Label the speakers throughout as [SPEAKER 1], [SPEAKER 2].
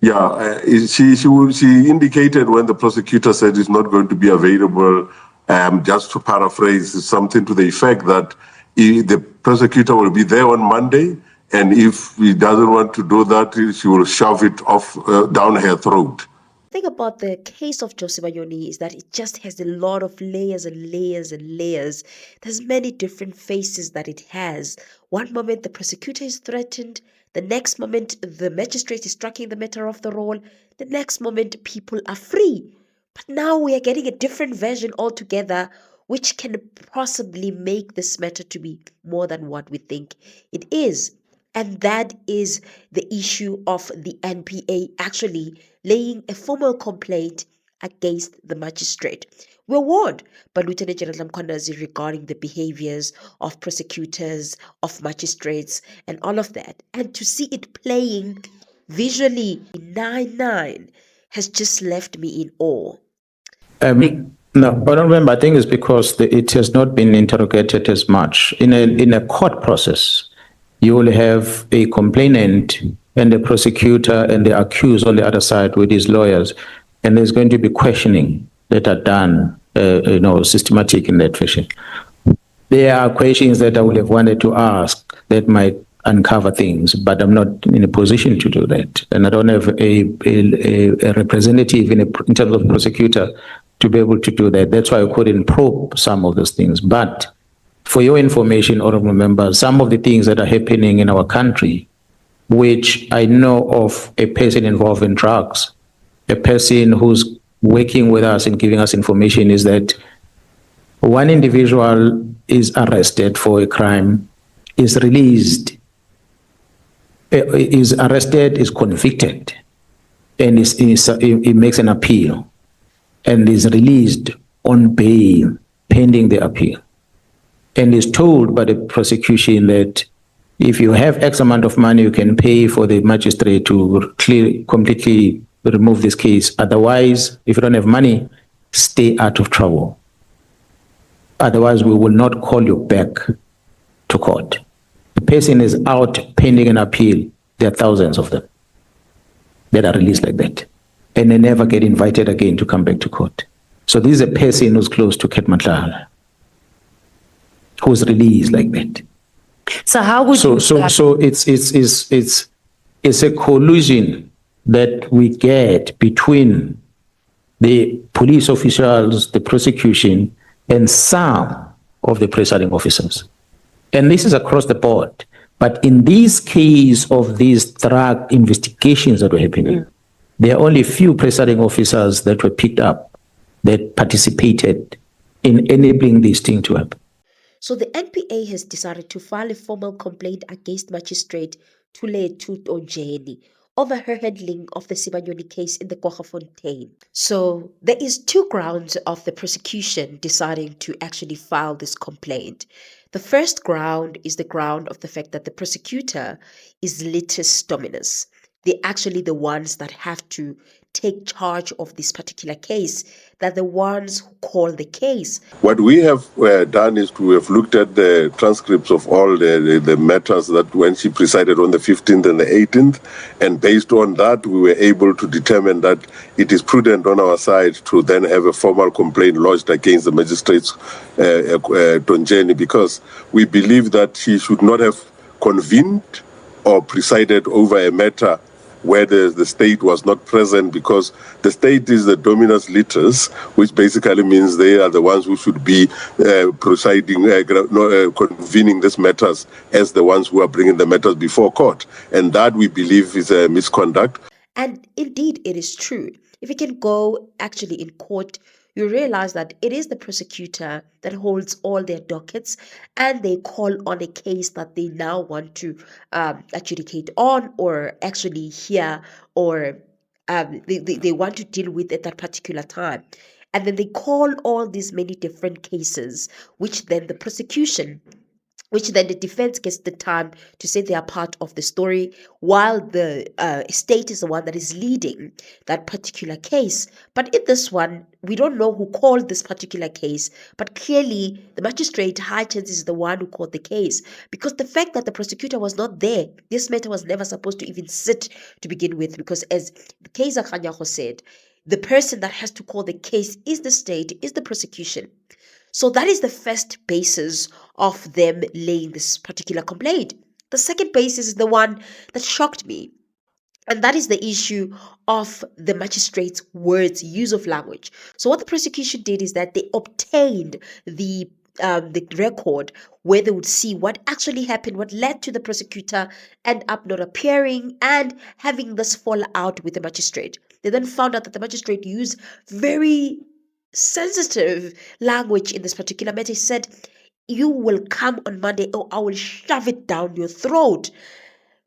[SPEAKER 1] Yeah, she indicated when the prosecutor said it's not going to be available, just to paraphrase, something to the effect that the prosecutor will be there on Monday, and if he doesn't want to do that, she will shove it off down her throat.
[SPEAKER 2] The thing about the case of Sibanyoni is that it just has a lot of layers and layers and layers. There's many different faces that it has. One moment the prosecutor is threatened, the next moment the magistrate is striking the matter off the roll, the next moment people are free. But now we are getting a different version altogether, which can possibly make this matter to be more than what we think it is. And that is the issue of the NPA actually laying a formal complaint against the magistrate. We're warned by Lieutenant General Mkwandazi regarding the behaviors of prosecutors, of magistrates, and all of that. And to see it playing visually in 9/9 has just left me in awe.
[SPEAKER 3] No, but remember, I think it's because it has not been interrogated as much. In a court process, you will have a complainant and the prosecutor and the accused on the other side with his lawyers, and there's going to be questioning that are done, systematic in that fashion. There are questions that I would have wanted to ask that might uncover things, but I'm not in a position to do that, and I don't have a representative in terms of prosecutor to be able to do that. That's why I couldn't probe some of those things. But for your information, honorable members, some of the things that are happening in our country, which I know of a person involved in drugs, a person who's working with us and giving us information, is that one individual is arrested for a crime, is released, is arrested, is convicted, and he makes an appeal and is released on bail pending the appeal, and is told by the prosecution that if you have X amount of money, you can pay for the magistrate to completely remove this case. Otherwise, if you don't have money, stay out of trouble. Otherwise, we will not call you back to court. The person is out pending an appeal. There are thousands of them that are released like that, and they never get invited again to come back to court. So this is a person who's close to Ketmatla, who's released like that.
[SPEAKER 4] So how would you?
[SPEAKER 3] So it's a collusion that we get between the police officials, the prosecution, and some of the presiding officers, and this is across the board. But in this case of these drug investigations that were happening, there are only a few presiding officers that were picked up that participated in enabling this thing to happen.
[SPEAKER 2] So the NPA has decided to file a formal complaint against Magistrate Tuletu Tonjeni over her handling of the Sibanyoni case in the Kwaggafontein. So there is two grounds of the prosecution deciding to actually file this complaint. The first ground is the ground of the fact that the prosecutor is litis dominus. They're actually the ones that have to take charge of this particular case. They're the ones who call the case.
[SPEAKER 1] What we have done is to have looked at the transcripts of all the matters that when she presided on the 15th and the 18th, and based on that, we were able to determine that it is prudent on our side to then have a formal complaint lodged against the magistrates Tonjeni, because we believe that she should not have convened or presided over a matter where the state was not present, because the state is the dominus litis, which basically means they are the ones who should be presiding, convening these matters as the ones who are bringing the matters before court. And that, we believe, is a misconduct.
[SPEAKER 2] And indeed, it is true. If you can go actually in court, you realize that it is the prosecutor that holds all their dockets, and they call on a case that they now want to adjudicate on, or actually hear, or they want to deal with at that particular time. And then they call all these many different cases, which then the prosecution which then the defense gets the time to say they are part of the story, while the state is the one that is leading that particular case. But in this one, we don't know who called this particular case, but clearly the magistrate, high chances, is the one who called the case, because the fact that the prosecutor was not there, this matter was never supposed to even sit to begin with, because as Kaiser Kganyago said, the person that has to call the case is the state, is the prosecution. So that is the first basis of them laying this particular complaint. The second basis is the one that shocked me. And that is the issue of the magistrate's words, use of language. So what the prosecution did is that they obtained the record where they would see what actually happened, what led to the prosecutor end up not appearing and having this fall out with the magistrate. They then found out that the magistrate used very sensitive language in this particular matter. He said, "You will come on Monday or I will shove it down your throat."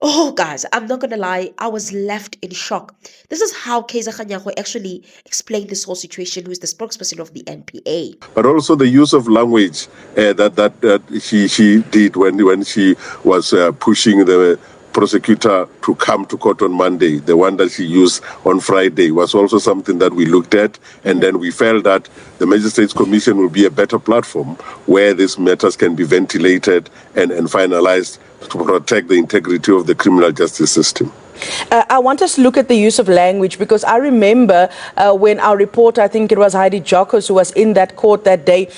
[SPEAKER 2] Oh, guys, I'm not gonna lie, I was left in shock. This is how Kaiser Kganyago actually explained this whole situation, who is the spokesperson of the NPA.
[SPEAKER 1] But also the use of language that she did when she was pushing the prosecutor to come to court on Monday, the one that she used on Friday, was also something that we looked at, and then we felt that the Magistrates Commission will be a better platform where these matters can be ventilated and finalized to protect the integrity of the criminal justice system.
[SPEAKER 5] I want us to look at the use of language, because I remember when our reporter, I think it was Heidi Jokos, who was in that court that day,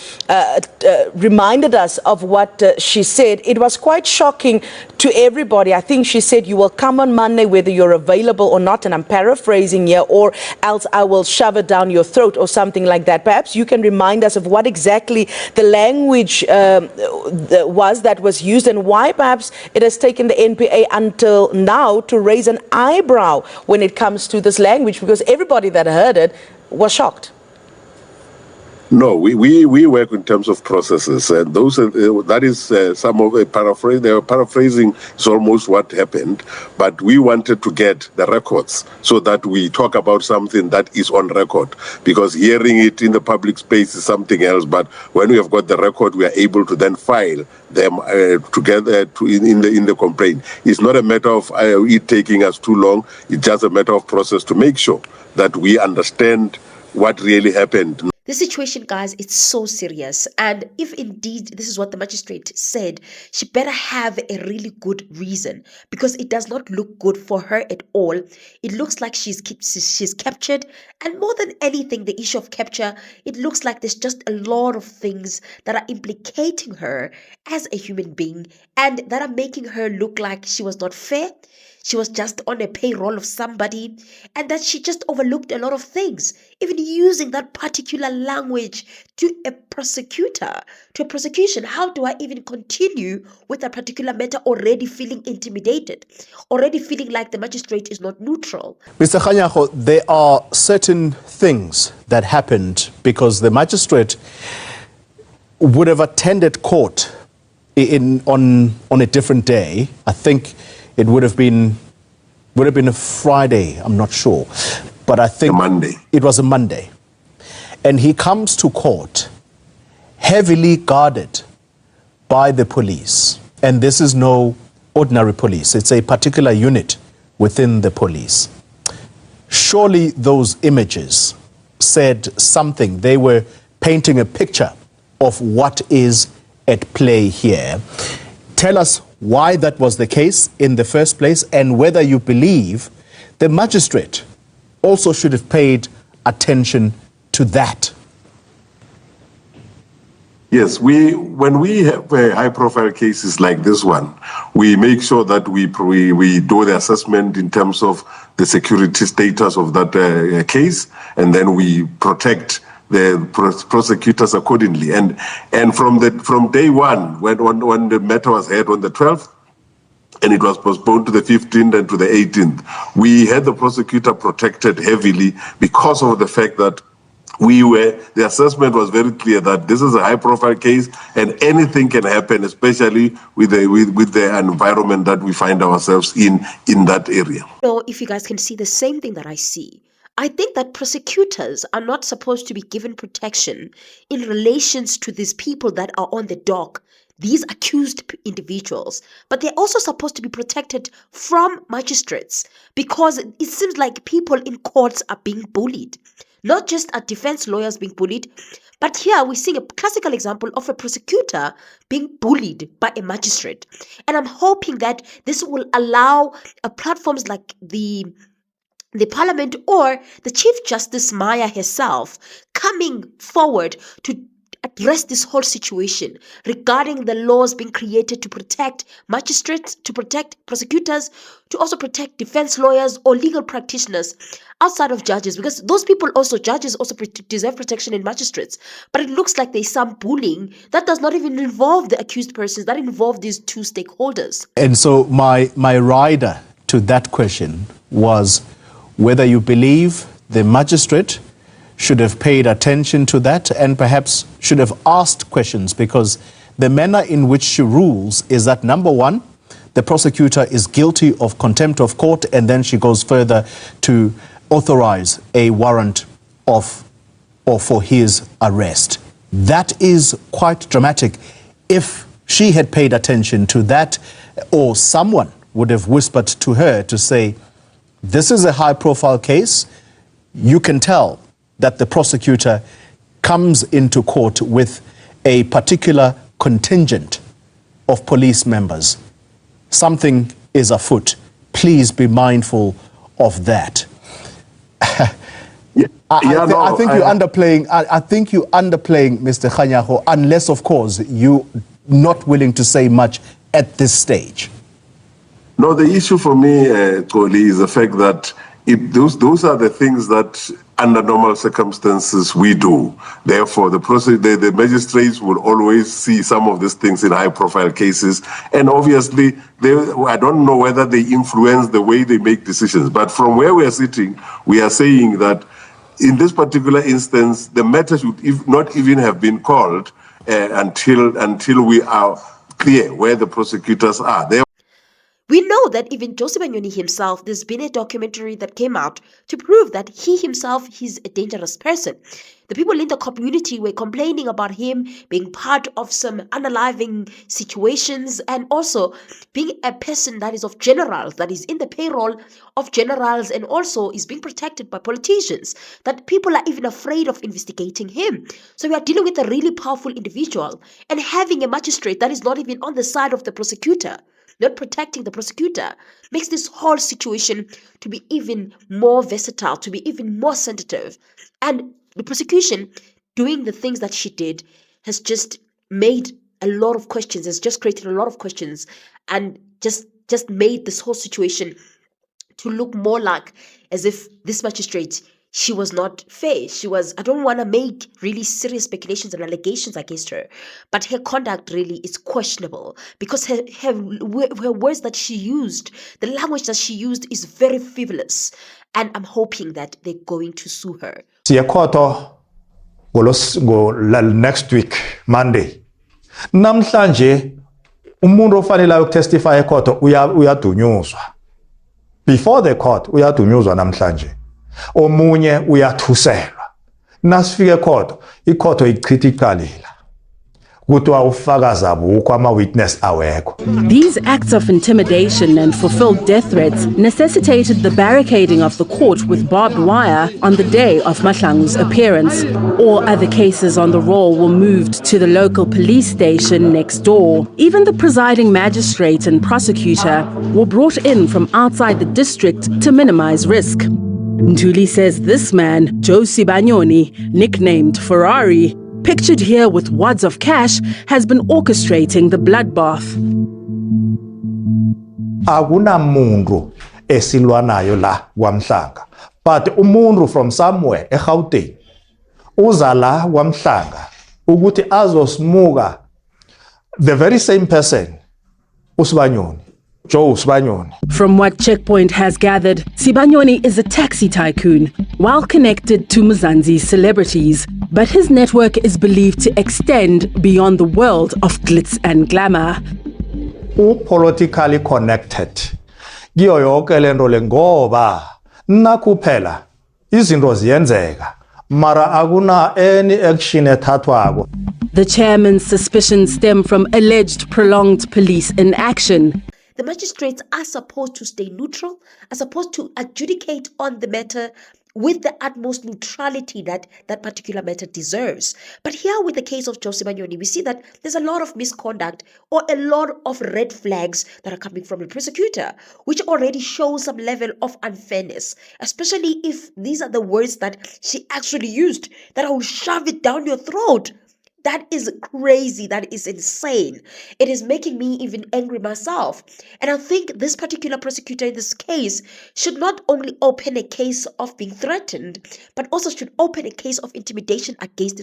[SPEAKER 5] reminded us of what she said. It was quite shocking to everybody. I think she said, "You will come on Monday whether you're available or not," and I'm paraphrasing here, "or else I will shove it down your throat," or something like that. Perhaps you can remind us of what exactly the language was used, and why perhaps it has taken the NPA until now to raise an eyebrow when it comes to this language, because everybody that heard it was shocked.
[SPEAKER 1] No, we work in terms of processes, and those are, that is some of the paraphrase. They are paraphrasing is almost what happened, but we wanted to get the records so that we talk about something that is on record. Because hearing it in the public space is something else. But when we have got the record, we are able to then file them together in the complaint. It's not a matter of it taking us too long. It's just a matter of process to make sure that we understand what really happened.
[SPEAKER 2] The situation, guys, it's so serious. And if indeed this is what the magistrate said, she better have a really good reason, because it does not look good for her at all. It looks like she's captured. And more than anything, the issue of capture, it looks like there's just a lot of things that are implicating her as a human being and that are making her look like she was not fair. She was just on a payroll of somebody, and that she just overlooked a lot of things, even using that particular language to a prosecutor, to a prosecution. How do I even continue with that particular matter already feeling intimidated, already feeling like the magistrate is not neutral?
[SPEAKER 6] Mr. Kganyago, there are certain things that happened because the magistrate would have attended court on a different day. I think it would have been a Friday, I'm not sure. But I think it was a Monday. And he comes to court heavily guarded by the police. And this is no ordinary police. It's a particular unit within the police. Surely those images said something. They were painting a picture of what is at play here. Tell us why that was the case in the first place, and whether you believe the magistrate also should have paid attention to that.
[SPEAKER 1] Yes, when we have high-profile cases like this one, we make sure that we do the assessment in terms of the security status of that case, and then we protect the prosecutors accordingly. And from day one, when the matter was heard on the 12th, and it was postponed to the 15th and to the 18th, we had the prosecutor protected heavily because of the fact that the assessment was very clear that this is a high-profile case and anything can happen, especially with the environment that we find ourselves in that area.
[SPEAKER 2] If you guys can see the same thing that I see, I think that prosecutors are not supposed to be given protection in relations to these people that are on the dock. these accused individuals, but they're also supposed to be protected from magistrates, because it seems like people in courts are being bullied. Not just our defense lawyers being bullied, but here we're seeing a classical example of a prosecutor being bullied by a magistrate. And I'm hoping that this will allow platforms like the Parliament or the Chief Justice Maya herself coming forward to address this whole situation regarding the laws being created to protect magistrates, to protect prosecutors, to also protect defense lawyers or legal practitioners outside of judges, because those people also, judges also deserve protection in magistrates. But it looks like there's some bullying that does not even involve the accused persons, that involve these two stakeholders.
[SPEAKER 6] And so my rider to that question was whether you believe the magistrate should have paid attention to that and perhaps should have asked questions, because the manner in which she rules is that, number one, the prosecutor is guilty of contempt of court, and then she goes further to authorize a warrant of or for his arrest. That is quite dramatic. If she had paid attention to that, or someone would have whispered to her to say, this is a high-profile case, you can tell that the prosecutor comes into court with a particular contingent of police members. Something is afoot. Please be mindful of that. I think you're underplaying. I think you're underplaying, Mr. Khanyaho, unless, of course, you're not willing to say much at this stage.
[SPEAKER 1] No, the issue for me, Koli, is the fact that those are the things that under normal circumstances we do. Therefore, the magistrates will always see some of these things in high-profile cases. And obviously, I don't know whether they influence the way they make decisions. But from where we are sitting, we are saying that in this particular instance, the matter should not even have been called until we are clear where the prosecutors are.
[SPEAKER 2] We know that even Sibanyoni himself, there's been a documentary that came out to prove that he himself, he's a dangerous person. The people in the community were complaining about him being part of some unaliving situations, and also being a person that is of generals, that is in the payroll of generals, and also is being protected by politicians, that people are even afraid of investigating him. So we are dealing with a really powerful individual, and having a magistrate that is not even on the side of the prosecutor, not protecting the prosecutor, makes this whole situation to be even more versatile, to be even more sensitive. And the prosecution doing the things that she did has just made a lot of questions, has just created a lot of questions, and just made this whole situation to look more like as if this magistrate, she was not fair. She was, I don't want to make really serious speculations and allegations against her, but her conduct really is questionable, because her words that she used, the language that she used is very frivolous. And I'm hoping that they're going to sue her.
[SPEAKER 7] Siyakhotho next week, Monday. Namhlanje, umuntu ofanele ukutestify ekhotho uyadunyuzwa. Before the court, uyadunyuzwa namhlanje. Omunye uyathuselwa. Nasifike ekhotho, ikhotho ichitha icalila. Kuthiwa ufakazi abukho, ama-witness awekho.
[SPEAKER 8] These acts of intimidation and fulfilled death threats necessitated the barricading of the court with barbed wire on the day of Mahlangu's appearance. All other cases on the roll were moved to the local police station next door. Even the presiding magistrate and prosecutor were brought in from outside the district to minimize risk. Ntuli says this man, Sibanyoni, nicknamed Ferrari, pictured here with wads of cash, has been orchestrating the bloodbath.
[SPEAKER 7] Akunamuntu esilwa nayo la kwaMhlanga, but umuntu from somewhere eGauteng uza la kwaMhlanga ukuthi azosimuka the very same person, uSibanyoni.
[SPEAKER 8] From what Checkpoint has gathered, Sibanyoni is a taxi tycoon, well connected to Mzansi's celebrities, but his network is believed to extend beyond the world of glitz and glamour.
[SPEAKER 7] Politically connected. Kiyo yonke lento le ngoba nakuphela izinto ziyenzeka, mara akuna any action ethathwako.
[SPEAKER 8] The chairman's suspicions stem from alleged prolonged police inaction.
[SPEAKER 2] The magistrates are supposed to stay neutral, are supposed to adjudicate on the matter with the utmost neutrality that that particular matter deserves. But here with the case of Sibanyoni, we see that there's a lot of misconduct or a lot of red flags that are coming from the prosecutor, which already shows some level of unfairness, especially if these are the words that she actually used, that I will shove it down your throat. That is crazy. That is insane. It is making me even angry myself. And I think this particular prosecutor in this case should not only open a case of being threatened, but also should open a case of intimidation against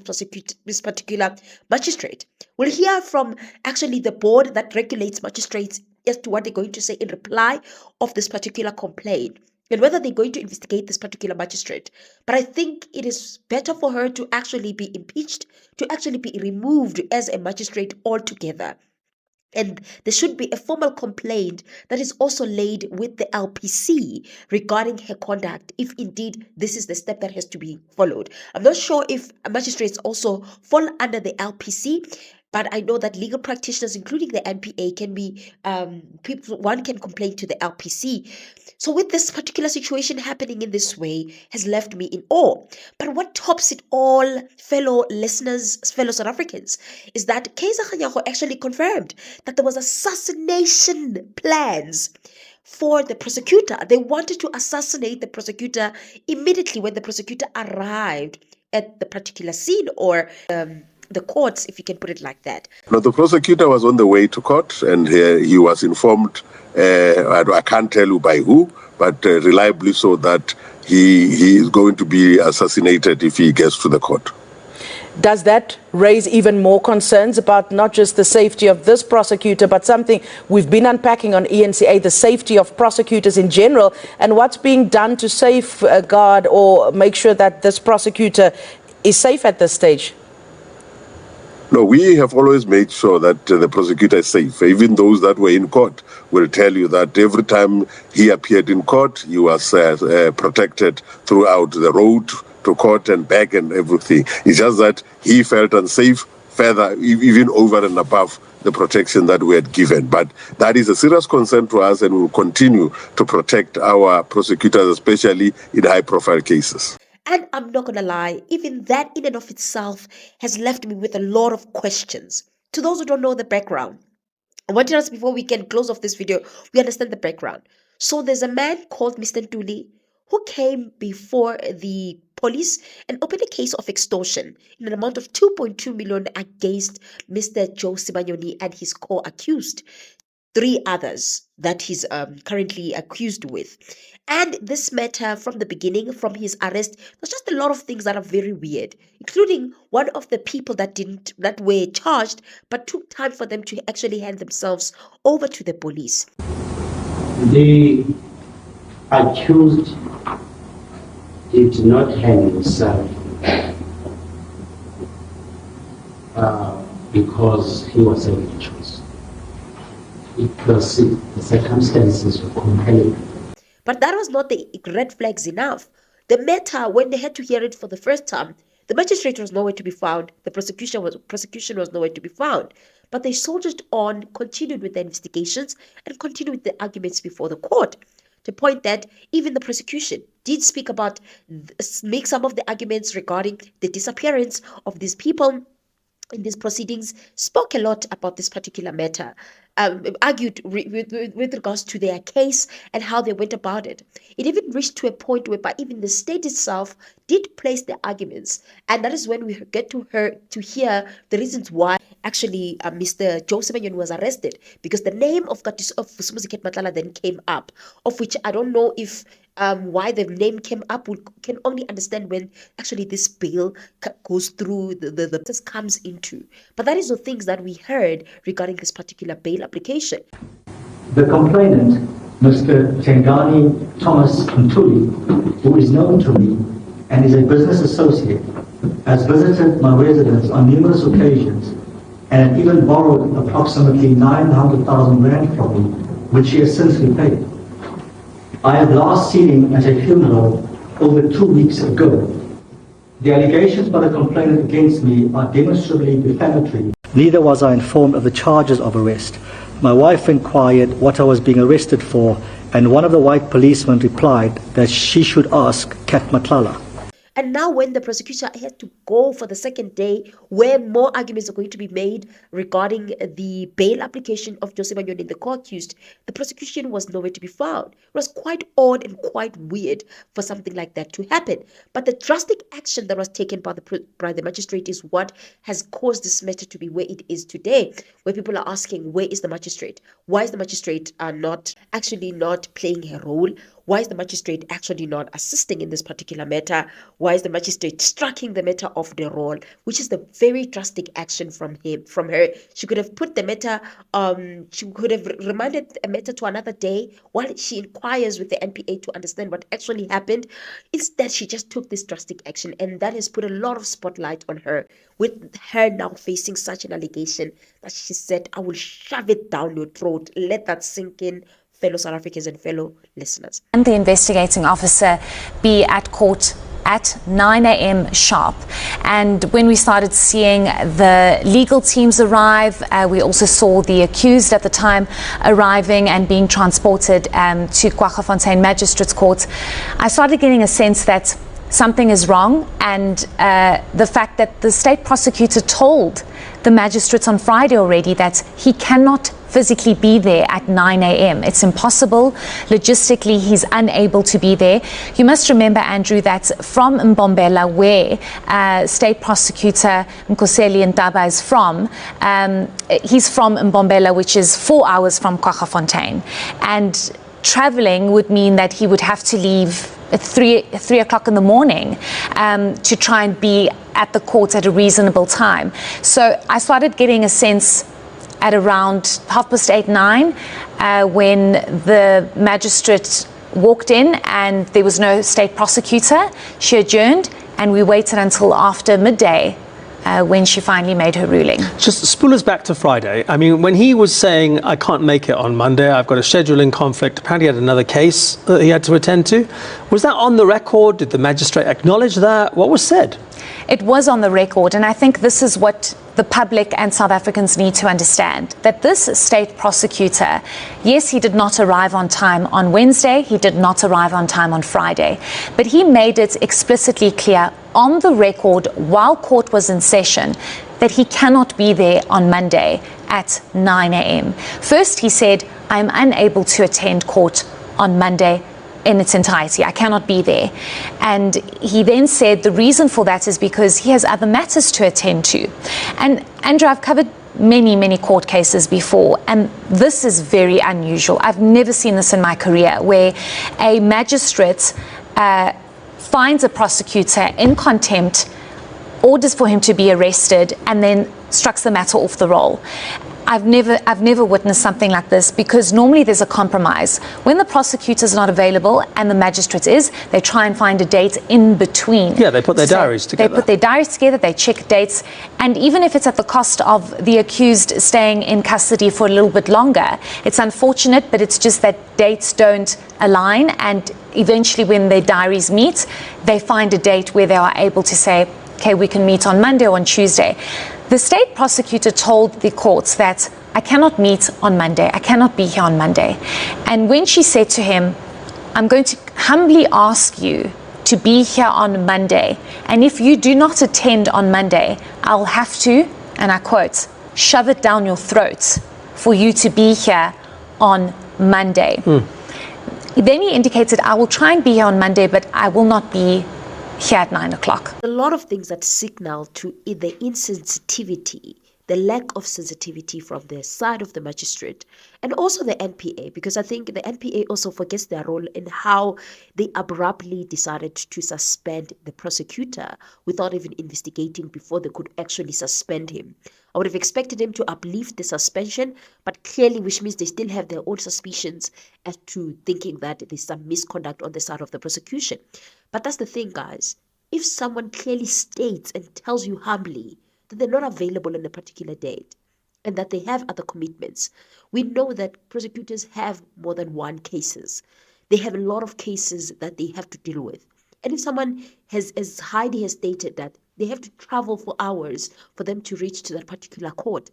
[SPEAKER 2] this particular magistrate. We'll hear from actually the board that regulates magistrates as to what they're going to say in reply of this particular complaint, and whether they're going to investigate this particular magistrate. But I think it is better for her to actually be impeached, to actually be removed as a magistrate altogether. And there should be a formal complaint that is also laid with the LPC regarding her conduct, if indeed this is the step that has to be followed. I'm not sure if magistrates also fall under the LPC, but I know that legal practitioners, including the NPA, can be one can complain to the LPC. So with this particular situation happening in this way has left me in awe. But what tops it all, fellow listeners, fellow South Africans, is that Kaiser Kganyago actually confirmed that there was assassination plans for the prosecutor. They wanted to assassinate the prosecutor immediately when the prosecutor arrived at the particular scene, or the courts, if you can put it like that.
[SPEAKER 1] No, the prosecutor was on the way to court, and he was informed, I can't tell you by who, but reliably so, that he is going to be assassinated if he gets to the court.
[SPEAKER 5] Does that raise even more concerns about not just the safety of this prosecutor, but something we've been unpacking on ENCA, the safety of prosecutors in general, and what's being done to safeguard or make sure that this prosecutor is safe at this stage?
[SPEAKER 1] No, we have always made sure that the prosecutor is safe. Even those that were in court will tell you that every time he appeared in court, he was protected throughout the road to court and back and everything. It's just that he felt unsafe further, even over and above the protection that we had given. But that is a serious concern to us, and we will continue to protect our prosecutors, especially in high-profile cases.
[SPEAKER 2] And I'm not going to lie, even that in and of itself has left me with a lot of questions. To those who don't know the background, I want us, before we can close off this video, we understand the background. So there's a man called Mr. Ntuli who came before the police and opened a case of extortion in an amount of 2.2 million against Mr. Sibanyoni and his co-accused, 3 others that he's currently accused with. And this matter, from the beginning, from his arrest, there's just a lot of things that are very weird, including one of the people that were charged, but took time for them to actually hand themselves over to the police.
[SPEAKER 9] The accused did not hand himself because he was able to choose. Because the circumstances were compelling.
[SPEAKER 2] But that was not the red flags enough. The matter, when they had to hear it for the first time, the magistrate was nowhere to be found. The prosecution was nowhere to be found. But they soldiered on, continued with the investigations, and continued with the arguments before the court, to the point that even the prosecution did speak about, make some of the arguments regarding the disappearance of these people in these proceedings, spoke a lot about this particular matter, argued with regards to their case and how they went about it. It even reached to a point whereby even the state itself did place the arguments, and that is when we get to hear the reasons why actually Mr. Sibanyoni was arrested, because the name of Sumuziket Matlala then came up, of which I don't know if why the name came up. We can only understand when actually this bill goes through, the process comes into. But that is the things that we heard regarding this particular bail application.
[SPEAKER 9] The complainant, Mr. Tonjeni Thomas Ntuli, who is known to me and is a business associate, has visited my residence on numerous occasions and even borrowed approximately 900,000 rand from me, which he has since repaid. I have last seen him at a funeral over 2 weeks ago. The allegations by the complainant against me are demonstrably defamatory. Neither was I informed of the charges of arrest. My wife inquired what I was being arrested for, and one of the white policemen replied that she should ask Kat Matlala.
[SPEAKER 2] And now when the prosecutor had to go for the second day, where more arguments are going to be made regarding the bail application of Sibanyoni, the co-accused, the prosecution was nowhere to be found. It was quite odd and quite weird for something like that to happen. But the drastic action that was taken by the magistrate is what has caused this matter to be where it is today, where people are asking, where is the magistrate? Why is the magistrate not playing her role? Why is the magistrate actually not assisting in this particular matter? Why is the magistrate striking the matter off the roll? Which is the very drastic action from her. She could have put the matter, she could have remanded a matter to another day while she inquires with the NPA to understand what actually happened. Instead, she just took this drastic action, and that has put a lot of spotlight on her, with her now facing such an allegation that she said, I will shove it down your throat. Let that sink in, fellow South Africans and fellow listeners.
[SPEAKER 10] And the investigating officer be at court at 9 a.m. sharp. And when we started seeing the legal teams arrive, we also saw the accused at the time arriving and being transported to Kwaggafontein Magistrates Court. I started getting a sense that something is wrong, and the fact that the state prosecutor told the magistrates on Friday already that he cannot physically be there at 9 a.m. It's impossible. Logistically, he's unable to be there. You must remember, Andrew, that from Mbombela, where State Prosecutor Nkoseli Ntaba is from, he's from Mbombela, which is 4 hours from Kwaggafontein. And traveling would mean that he would have to leave at 3 o'clock in the morning to try and be at the court at a reasonable time. So I started getting a sense at around 9:30, when the magistrate walked in and there was no state prosecutor. She adjourned, and we waited until after midday when she finally made her ruling.
[SPEAKER 11] Just spool us back to Friday. I mean, when he was saying, I can't make it on Monday, I've got a scheduling conflict, apparently he had another case that he had to attend to. Was that on the record? Did the magistrate acknowledge that? What was said?
[SPEAKER 10] It was on the record, and I think this is what the public and South Africans need to understand, that this state prosecutor, yes, he did not arrive on time on Wednesday, he did not arrive on time on Friday, but he made it explicitly clear on the record while court was in session that he cannot be there on Monday at 9 a.m. First, he said, I'm unable to attend court on Monday in its entirety. I cannot be there. And he then said the reason for that is because he has other matters to attend to. And Andrew, I've covered many court cases before, and this is very unusual. I've never seen this in my career, where a magistrate finds a prosecutor in contempt, orders for him to be arrested, and then strikes the matter off the roll. I've never witnessed something like this, because normally there's a compromise. When the prosecutor's not available and the magistrate is, they try and find a date in between.
[SPEAKER 11] Yeah, they put their diaries together.
[SPEAKER 10] They put their diaries together, they check dates, and even if it's at the cost of the accused staying in custody for a little bit longer, it's unfortunate, but it's just that dates don't align, and eventually when their diaries meet, they find a date where they are able to say, okay, we can meet on Monday or on Tuesday. The state prosecutor told the courts that I cannot meet on Monday, I cannot be here on Monday. And when she said to him, I'm going to humbly ask you to be here on Monday, and if you do not attend on Monday, I'll have to, and I quote, shove it down your throat for you to be here on Monday. Then he indicated, I will try and be here on Monday, but I will not be here at 9 o'clock.
[SPEAKER 2] A lot of things that signal to the insensitivity, the lack of sensitivity from the side of the magistrate, and also the NPA, because I think the NPA also forgets their role in how they abruptly decided to suspend the prosecutor without even investigating before they could actually suspend him. I would have expected them to uplift the suspension, but clearly, which means they still have their own suspicions as to thinking that there's some misconduct on the side of the prosecution. But that's the thing, guys. If someone clearly states and tells you humbly that they're not available on a particular date and that they have other commitments, we know that prosecutors have more than one cases. They have a lot of cases that they have to deal with. And if someone has, as Heidi has stated, that they have to travel for hours for them to reach to that particular court,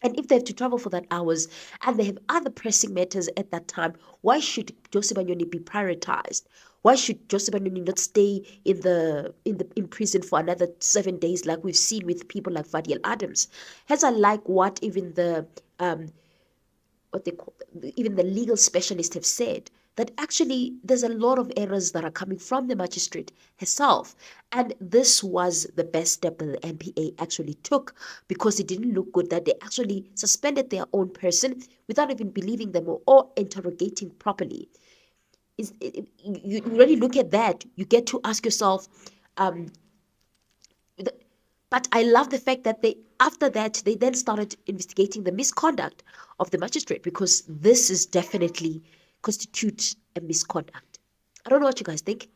[SPEAKER 2] and if they have to travel for that hours and they have other pressing matters at that time, why should Sibanyoni be prioritized? Why should Sibanyoni not stay in prison for another 7 days, like we've seen with people like Fadiel Adams? Hence, I like what even what they call, even the legal specialists have said, that actually there's a lot of errors that are coming from the magistrate herself. And this was the best step that the NPA actually took, because it didn't look good that they actually suspended their own person without even believing them or interrogating properly. You really look at that, you get to ask yourself, but I love the fact that after that, they then started investigating the misconduct of the magistrate, because this is definitely constitutes a misconduct. I don't know what you guys think.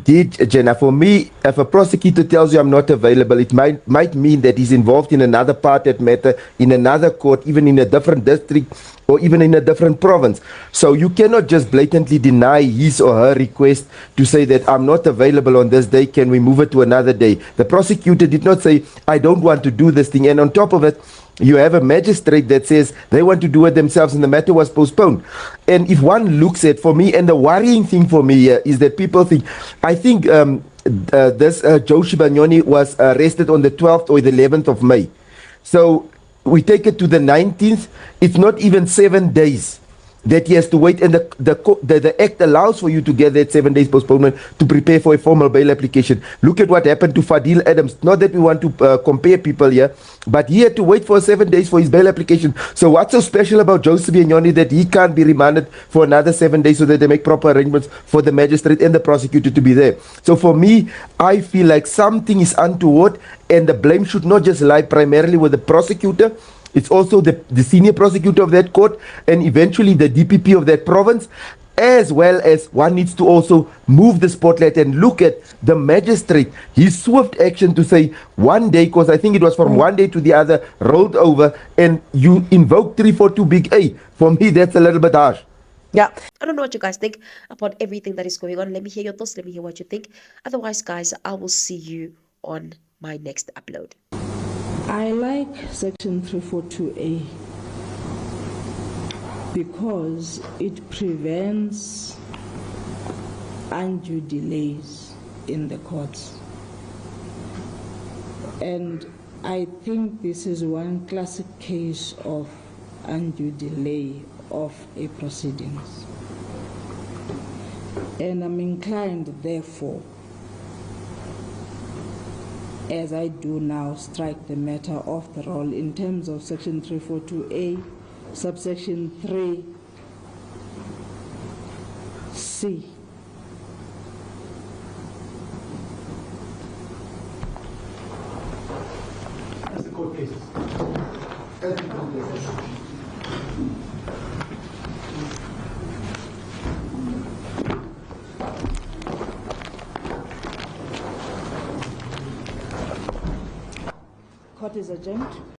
[SPEAKER 12] Jenna, for me, if a prosecutor tells you I'm not available, it might mean that he's involved in another part that matter, in another court, even in a different district, or even in a different province. So you cannot just blatantly deny his or her request to say that I'm not available on this day, can we move it to another day? The prosecutor did not say, I don't want to do this thing. And on top of it, you have a magistrate that says they want to do it themselves and the matter was postponed. And if one looks at, for me, and the worrying thing for me here is that people think, I think this Joe Sibanyoni was arrested on the 12th or the 11th of May. So we take it to the 19th, it's not even 7 days that he has to wait, and the Act allows for you to get that 7 days postponement to prepare for a formal bail application. Look at what happened to Fadil Adams. Not that we want to compare people here, but he had to wait for 7 days for his bail application. So what's so special about Joseph Sibanyoni that he can't be remanded for another 7 days so that they make proper arrangements for the magistrate and the prosecutor to be there? So for me, I feel like something is untoward, and the blame should not just lie primarily with the prosecutor. It's also the senior prosecutor of that court and eventually the DPP of that province, as well as one needs to also move the spotlight and look at the magistrate, his swift action to say 1 day, because I think it was from 1 day to the other, rolled over, and you invoke 342 big A. For me, that's a little bit harsh.
[SPEAKER 5] Yeah.
[SPEAKER 2] I don't know what you guys think about everything that is going on. Let me hear your thoughts. Let me hear what you think. Otherwise, guys, I will see you on my next upload.
[SPEAKER 13] I like Section 342A because it prevents undue delays in the courts. And I think this is one classic case of undue delay of a proceedings. And I'm inclined, therefore, as I do now, strike the matter off the roll in terms of Section 342A, subsection 3C.
[SPEAKER 9] That's the court cases.
[SPEAKER 13] Court is adjourned.